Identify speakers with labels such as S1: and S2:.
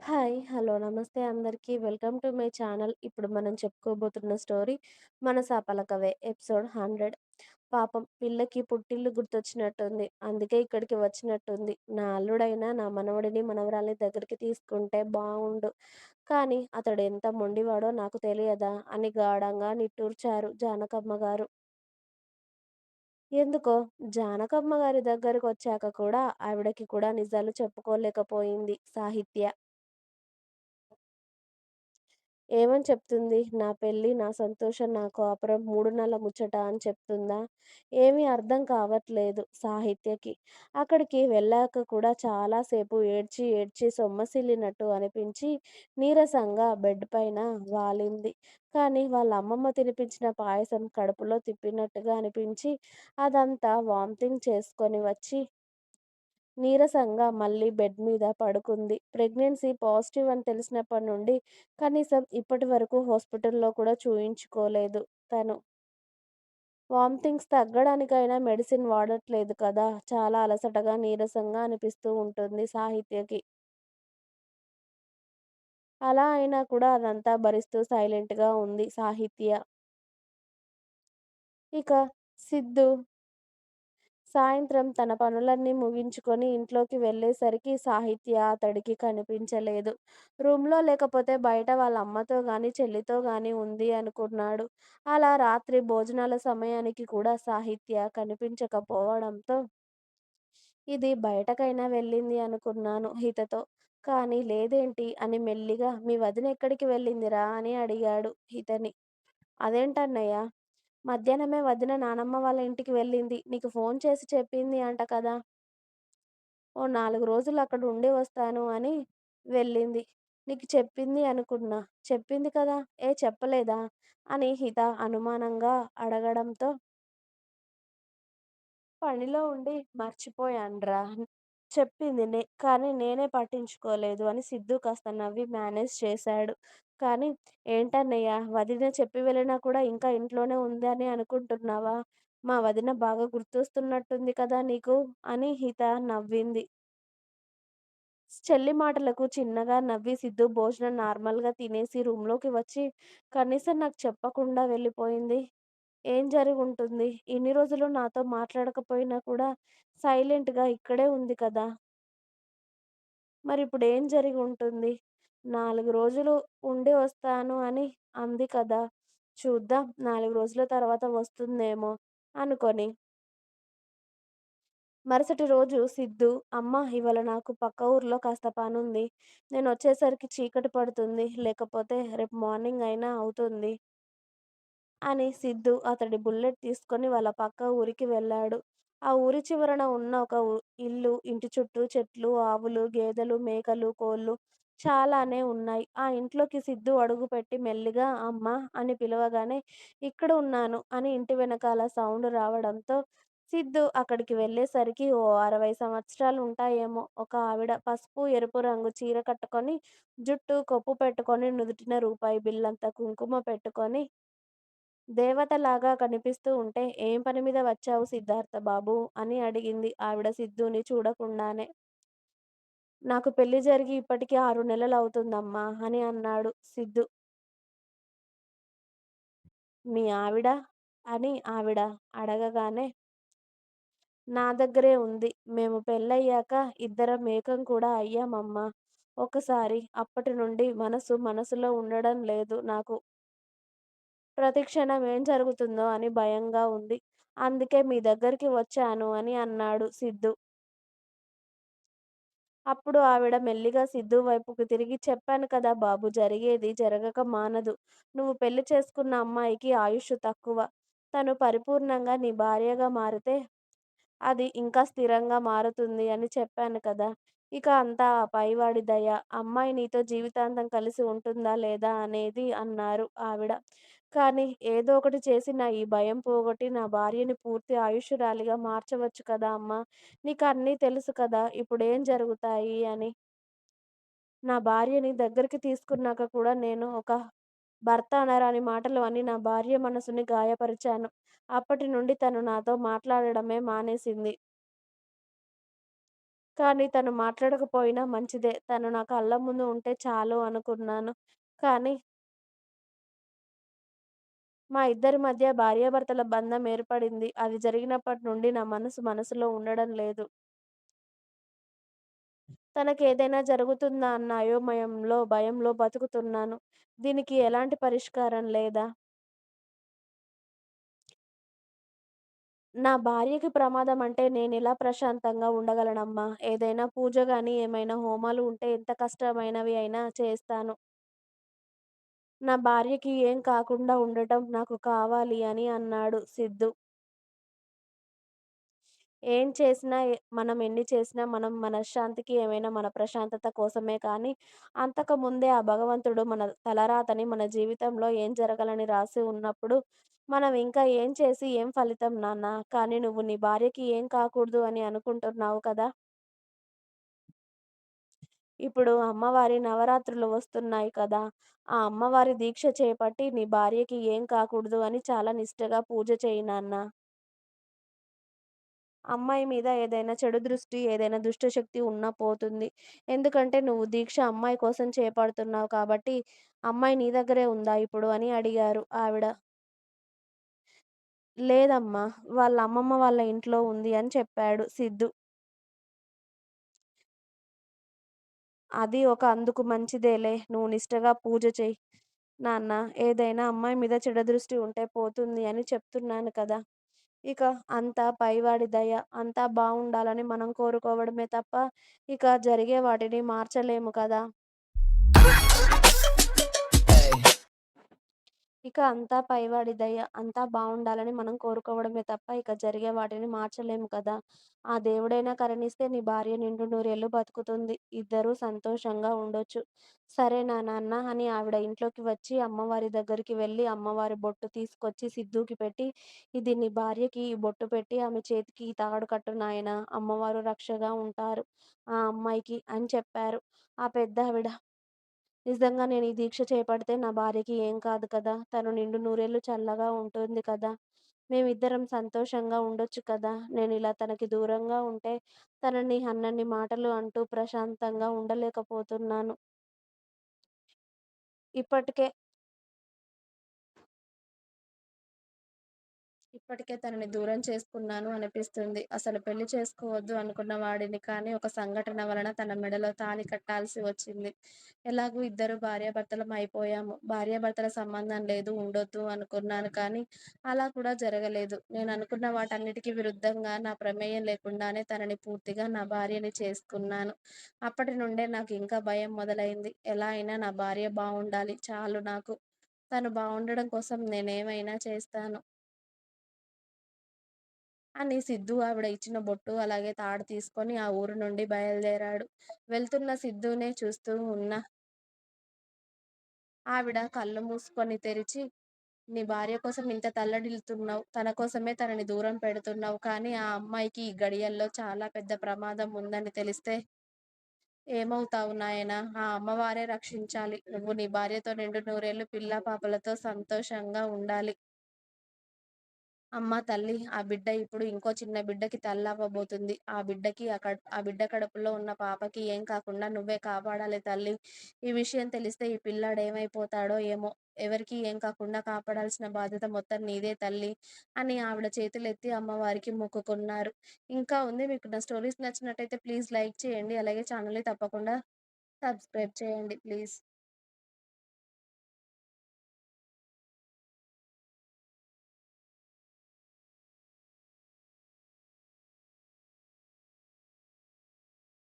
S1: Hi. Hello. నమస్తే అందరికీ. Welcome to my channel. ఇప్పుడు మనం చెప్పుకోబోతున్న స్టోరీ 'మనసా పలకవే' ఎపిసోడ్ 100. పాపం పిల్లకి పుట్టిల్లు గుర్తొచ్చినట్టుంది. అందుకే ఇక్కడికి వచ్చినట్టుంది. నా అల్లుడైనా నా మనవడిని, మనవరాల్ని దగ్గరికి తీసుకుంటే బావుండు. కానీ అతడెంత మొండివాడో నాకు తెలియదా? అని గాఢంగా నిట్టూర్చారు జానకమ్మ గారు. ఎందుకో జానకమ్మ గారి దగ్గరకొచ్చాక కూడా ఆవిడకి కూడా నిజాలు చెప్పుకోలేకపోయింది సాహిత్య. ఏమని చెప్తుంది? నా పెళ్లి, నా సంతోషం, నా కాపురం 3 నెలల ముచ్చట అని చెప్తుందా? ఏమీ అర్థం కావట్లేదు సాహిత్యకి. అక్కడికి వెళ్ళాక కూడా చాలా సేపు ఏడ్చి, ఏడ్చి సొమ్మసిల్లినట్టు అనిపించి నీరసంగా బెడ్ పైన వాలింది. కానీ వాళ్ళ అమ్మమ్మ తినిపించిన పాయసం కడుపులో తిప్పినట్టుగా అనిపించి అదంతా వామిటింగ్ చేసుకొని వచ్చి నీరసంగా మళ్ళీ బెడ్ మీద పడుకుంది. ప్రెగ్నెన్సీ పాజిటివ్ అని తెలిసినప్పటి నుండి కనీసం ఇప్పటి వరకు హాస్పిటల్‌లో కూడా చూయించుకోలేదు తను. వామిటింగ్స్ తగ్గడానికైనా మెడిసిన్ వాడట్లేదు కదా! చాలా అలసటగా, నీరసంగా అనిపిస్తూ ఉంటుంది సాహిత్యకి. అలా అయినా కూడా అదంతా భరిస్తూ సైలెంట్‌గా ఉంది సాహిత్య. ఇక సిద్ధు సాయంత్రం తన పనులన్నీ ముగించుకొని ఇంట్లోకి వెళ్ళేసరికి సాహిత్య అతడికి కనిపించలేదు. రూమ్‌లో లేకపోతే బయట వాళ్ళ అమ్మతో గానీ, చెల్లితో గానీ ఉంది అనుకున్నాడు. అలా రాత్రి భోజనాల సమయానికి కూడా సాహిత్య కనిపించకపోవడంతో ఇది బయటకైనా వెళ్ళింది అనుకున్నాను హితతో. కానీ లేదేంటి అని మెల్లిగా మీ వదిన ఎక్కడికి వెళ్ళిందిరా అని అడిగాడు హితని. అదేంటన్నయ్య? మధ్యాహ్నమే వదిన నానమ్మ వాళ్ళ ఇంటికి వెళ్ళింది. నీకు ఫోన్ చేసి చెప్పింది అంట కదా! ఓ 4 రోజులు అక్కడ ఉండి వస్తాను అని వెళ్ళింది. నీకు చెప్పింది అనుకున్నా. చెప్పింది కదా! ఏ చెప్పలేదా? అని హిత అనుమానంగా అడగడంతో పనిలో ఉండి మర్చిపోయానురా. చెప్పింది కానీ నేనే పట్టించుకోలేదు అని సిద్ధు కాస్త నవ్వి మేనేజ్ చేశాడు. కానీ ఏంటన్నయ్య వదిన చెప్పి వెళ్ళినా కూడా ఇంకా ఇంట్లోనే ఉందని అనుకుంటున్నావా? మా వదిన బాగా గుర్తొస్తున్నట్టుంది కదా నీకు అని హిత నవ్వింది. చెల్లి మాటలకు చిన్నగా నవ్వి సిద్ధు భోజనం నార్మల్‌గా తినేసి రూమ్‌లోకి వచ్చి కనీసం నాకు చెప్పకుండా వెళ్ళిపోయింది. ఏం జరిగుంటుంది? ఇన్ని రోజులు నాతో మాట్లాడకపోయినా కూడా సైలెంట్‌గా ఇక్కడే ఉంది కదా! మరిప్పుడేం జరిగుంటుంది? 4 రోజులు ఉండి వస్తాను అని అంది కదా! చూద్దాం 4 రోజుల తర్వాత వస్తుందేమో అనుకోని మరుసటి రోజు సిద్ధు, అమ్మ ఇవాళ నాకు పక్క ఊర్లో కాస్త పనుంది. నేనొచ్చేసరికి చీకటి పడుతుంది. లేకపోతే రేపు మార్నింగ్ అయినా అవుతుంది. అని సిద్ధు అతడి బుల్లెట్ తీసుకొని వాళ్ళ పక్క ఊరికి వెళ్ళాడు. ఆ ఊరి చివరన ఉన్న ఒక ఇల్లు, ఇంటి చుట్టూ చెట్లు, ఆవులు, గేదెలు, మేకలు, కోళ్ళు చాలానే ఉన్నాయి. ఆ ఇంట్లోకి సిద్ధు అడుగుపెట్టి మెల్లిగా అమ్మా అని పిలవగానే ఇక్కడ ఉన్నాను అని ఇంటి వెనకాల సౌండ్ రావడంతో సిద్ధు అక్కడికి వెళ్ళేసరికి ఓ 60 సంవత్సరాలు ఉంటాయేమో ఒక ఆవిడ పసుపు, ఎరుపు రంగు చీర కట్టుకొని, జుట్టు కొప్పు పెట్టుకొని, నుదుటిన రూపాయి బిళ్ళంత కుంకుమ పెట్టుకొని దేవతలాగా కనిపిస్తూ ఉంటే, "ఏం పని మీద వచ్చావు సిద్ధార్థ బాబూ" అని అడిగింది ఆవిడ సిద్ధుని చూడకుండానే. "నాకు పెళ్లి జరిగి ఇప్పటికి 6 నెలలవుతుందమ్మా" అని అన్నాడు సిద్ధు. "మీ ఆవిడ?" అని ఆవిడ అడగగానే, "నా దగ్గరే ఉంది. మేము పెళ్ళయ్యాక ఇద్దరం ఏకం కూడా అయ్యామమ్మా ఒకసారి. అప్పటి నుండి మనసు మనసులో ఉండడం లేదు నాకు. ప్రతి క్షణం ఏం జరుగుతుందో అని భయంగా ఉంది. అందుకే మీ దగ్గరికి వచ్చాను" అని అన్నాడు సిద్ధు. అప్పుడు ఆవిడ మెల్లిగా సిద్ధు వైపుకు తిరిగి "చెప్పాను కదా బాబు జరిగేది జరగక మానదు. నువ్వు పెళ్లి చేసుకున్న అమ్మాయికి ఆయుష్షు తక్కువ. తను పరిపూర్ణంగా నీ భార్యగా మారితే అది ఇంకా స్థిరంగా మారుతుంది అని చెప్పాను కదా! ఇక అంతా ఆ పైవాడి దయ. అమ్మాయి నీతో జీవితాంతం కలిసి ఉంటుందా లేదా అనేది" అన్నారు ఆవిడ. "కానీ ఏదో ఒకటి చేసి నా ఈ భయం పోగొట్టి నా భార్యని పూర్తి ఆయుష్షురాలిగా మార్చవచ్చు కదా అమ్మా! నీకన్నీ తెలుసు కదా ఇప్పుడేం జరుగుతాయి అని. నా భార్యని దగ్గరికి తీసుకున్నాక కూడా నేను ఒక భర్త అనరాని మాటలు అని నా భార్య మనసుని గాయపరిచాను. అప్పటి నుండి తను నాతో మాట్లాడడమే మానేసింది. కానీ తను మాట్లాడకపోయినా మంచిదే. తను నా కళ్ళ ముందు ఉంటే చాలు అనుకున్నాను. కానీ మా ఇద్దరి మధ్య భార్యాభర్తల బంధం ఏర్పడింది. అది జరిగినప్పటి నుండి నా మనసులో ఉండడం లేదు. తనకేదైనా జరుగుతుందా అన్న అయోమయంలో, భయంలో బతుకుతున్నాను. దీనికి ఎలాంటి పరిష్కారం లేదా? నా భార్యకి ప్రమాదం అంటే నేనెలా ప్రశాంతంగా ఉండగలనమ్మా? ఏదైనా పూజ గాని, ఏమైనా హోమాలు ఉంటే ఎంత కష్టమైనవి అయినా చేస్తాను. నా భార్యకి ఏం కాకుండా ఉండటం నాకు కావాలి అని అన్నాడు సిద్ధు. ఏం చేసినా మనం ఎన్ని చేసినా మనం మనశ్శాంతికి ఏమైనా మన ప్రశాంతత కోసమే కానీ, అంతకుముందే ఆ భగవంతుడు మన తలరాతని మన జీవితంలో ఏం జరగాలని రాసి ఉన్నప్పుడు, మనం ఇంకా ఏం చేసి ఏం ఫలితం నాన్న? కానీ నువ్వు నీ భార్యకి ఏం కాకూడదు అని అనుకుంటున్నావు కదా! ఇప్పుడు అమ్మవారి నవరాత్రులు వస్తున్నాయి కదా! ఆ అమ్మవారి దీక్ష చేపట్టి నీ భార్యకి ఏం కాకూడదు అని చాలా నిష్టగా పూజ చెయ్యి నాన్న. అమ్మాయి మీద ఏదైనా చెడు దృష్టి, ఏదైనా దుష్ట శక్తి ఉన్నా పోతుంది. ఎందుకంటే నువ్వు దీక్ష అమ్మాయి కోసం చేపడుతున్నావు కాబట్టి, అమ్మాయి నీ దగ్గరే ఉందా ఇప్పుడు అని అడిగారు ఆవిడ. లేదమ్మా! వాళ్ళ అమ్మమ్మ వాళ్ళ ఇంట్లో ఉంది అని చెప్పాడు సిద్ధు. అది ఒక అందుకు మంచిదేలే. నువ్వు నిష్టగా పూజ చెయ్యి. నాన్న ఏదైనా అమ్మాయి మీద చెడు దృష్టి ఉంటే పోతుంది అని చెప్తున్నాను కదా! ఇక అంతా పైవాడి దయ. అంతా బావుండాలని మనం కోరుకోవడమే తప్ప, ఇక జరిగే వాటిని మార్చలేము కదా! ఇక అంతా పైవాడి దయ. అంతా బావుండాలని మనం కోరుకోవడమే తప్ప, ఇక జరిగే వాటిని మార్చలేము కదా! ఆ దేవుడైనా కరుణిస్తే నీ భార్య నిండు నూరేళ్లు బతుకుతుంది. ఇద్దరూ సంతోషంగా ఉండొచ్చు. సరేనా నాన్న అని ఆవిడ ఇంట్లోకి వచ్చి అమ్మవారి దగ్గరికి వెళ్లి అమ్మవారి బొట్టు తీసుకొచ్చి సిద్ధూకి పెట్టి, ఇది నీ భార్యకి ఈ బొట్టు పెట్టి ఆమె చేతికి ఈ తాడు కట్టు నాయనా. అమ్మవారు రక్షగా ఉంటారు ఆ అమ్మాయికి అని చెప్పారు. ఆ పెద్దావిడ. నిజంగా నేను ఈ దీక్ష చేపడితే నా భార్యకి ఏం కాదు కదా! తను నిండు నూరేళ్లు చల్లగా ఉంటుంది కదా! మేమిద్దరం సంతోషంగా ఉండొచ్చు కదా! నేనిలా తనకి దూరంగా ఉంటే తనని అన్నన్ని మాటలు అంటూ ప్రశాంతంగా ఉండలేకపోతున్నాను. ఇప్పటికే ఇప్పటికే తనని దూరం చేసుకున్నాను అనిపిస్తుంది. అసలు పెళ్లి చేసుకోవద్దు అనుకున్న వాడిని కానీ, ఒక సంఘటన వలన తన మెడలో తాళి కట్టాల్సి వచ్చింది. ఎలాగూ ఇద్దరు భార్యాభర్తలం అయిపోయాము. భార్యాభర్తల సంబంధం లేదు, ఉండొద్దు అనుకున్నాను కానీ, అలా కూడా జరగలేదు. నేను అనుకున్న వాటన్నిటికి విరుద్ధంగా నా ప్రమేయం లేకుండానే తనని పూర్తిగా నా భార్యని చేసుకున్నాను. అప్పటి నుండే నాకు ఇంకా భయం మొదలైంది. ఎలా అయినా నా భార్య బావుండాలి చాలు నాకు. తను బావుండడం కోసం నేనేమైనా చేస్తాను. అని సిద్ధు ఆవిడ ఇచ్చిన బొట్టు, అలాగే తాడు తీసుకొని ఆ ఊరు నుండి బయలుదేరాడు. వెళ్తున్న సిద్ధునే చూస్తూ ఉన్న ఆవిడ కళ్ళు మూసుకొని తెరిచి, "నీ భార్య కోసం ఇంత తల్లడిల్లుతున్నావు. తన కోసమే తనని దూరం పెడుతున్నావు. కానీ ఆ అమ్మాయికి ఈ గడియల్లో చాలా పెద్ద ప్రమాదం ఉందని తెలిస్తే ఏమవుతావు నాయనా? ఆ అమ్మవారే రక్షించాలి. నువ్వు నీ భార్యతో నిండు నూరేళ్లు పిల్లా పాపలతో సంతోషంగా ఉండాలి." అమ్మ తల్లి, ఆ బిడ్డ ఇప్పుడు ఇంకో చిన్న బిడ్డకి తల్లవ్వబోతుంది. ఆ బిడ్డ కడుపులో ఉన్న పాపకి ఏం కాకుండా నువ్వే కాపాడాలి తల్లి. ఈ విషయం తెలిస్తే ఈ పిల్లాడేమైపోతాడో ఏమో! ఎవరికీ ఏం కాకుండా కాపాడాల్సిన బాధ్యత మొత్తం నీదే తల్లి అని ఆవిడ చేతులెత్తి అమ్మవారికి మొక్కుకున్నారు. ఇంకా ఉంది. మీకు నా స్టోరీస్ నచ్చినట్టయితే ప్లీజ్ లైక్ చేయండి. అలాగే ఛానల్‌ని తప్పకుండా సబ్స్క్రైబ్ చేయండి ప్లీజ్.